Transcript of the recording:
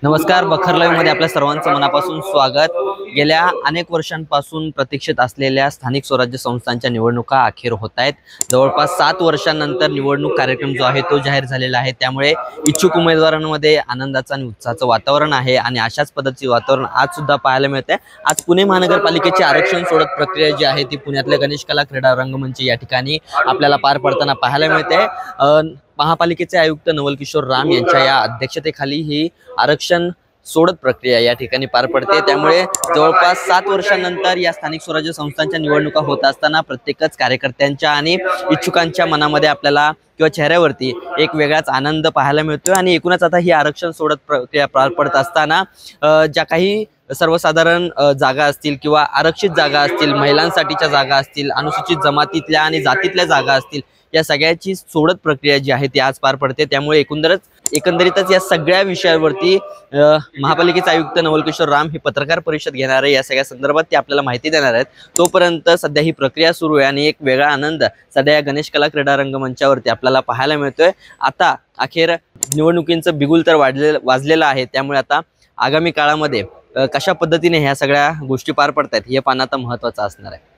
नमस्कार, बखर लाईव्ह मध्ये आपल्या सर्वांचं मनापासून स्वागत। गेल्या अनेक वर्षांपासून प्रतीक्षित असलेल्या स्थानिक स्वराज्य संस्थांच्या निवडणुका अखेर होत आहेत। जवळपास 7 वर्षांनंतर निवडणूक कार्यक्रम जो आहे तो जाहीर झालेला आहे। त्यामुळे इच्छुक उमेदवारांमध्ये आनंदाचं आणि उत्साहाचं वातावरण आहे आणि अशाच पद्धतीचे वातावरण आज सुद्धा पाहायला मिळते। आज पुणे महानगरपालिकेची आरक्षण सोडत प्रक्रिया जी आहे ती पुण्यातल्या गणेश कला क्रीडा रंगमंच या ठिकाणी आपल्याला पार पडताना पाहायला मिळते। महापालिकेचे आयुक्त नवल किशोर राम यांच्या या अध्यक्षतेखाली ही आरक्षण सोडत प्रक्रिया या ठिकाणी पार पडते। त्यामुळे जवळपास 7 वर्षांनंतर या स्थानिक स्वराज्य संस्थांच्या निवडणुका होत असताना प्रत्येकच कार्यकर्त्यांच्या आणि इच्छुकांच्या मनामध्ये आपल्याला किंवा चेहऱ्यावरती एक वेगळाच आनंद पाहायला मिळतोय। आणि एकूणच आता ही आरक्षण सोडत प्रक्रिया पार पडत असताना ज्या काही सर्वसाधारण जागा असतील किंवा आरक्षित जागा असतील, महिलांसाठीच्या जागा असतील, अनुसूचित जमातीतल्या आणि जातीतल्या जागा असतील, या सगळ्याची सोडत प्रक्रिया जी आहे ती आज पार पडते। त्यामुळे एकंदरीतच या सगळ्या विषयावरती महापालिकेचे आयुक्त नवल किशोर राम हे पत्रकार परिषद घेणार आहे। या सगळ्या संदर्भात ते आपल्याला माहिती देणार आहेत। तोपर्यंत सध्या ही प्रक्रिया सुरू आहे आणि एक वेगळा आनंद सध्या या गणेश कला क्रीडा रंगमंचावरती आपल्याला पाहायला मिळतोय। आता अखेर निवडणुकींचं बिगुल तर वाजलेलं आहे। त्यामुळे आता आगामी काळामध्ये कशा पद्धतीने ह्या सगळ्या गोष्टी पार पडतात हे पाहणं आता महत्त्वाचं असणार आहे।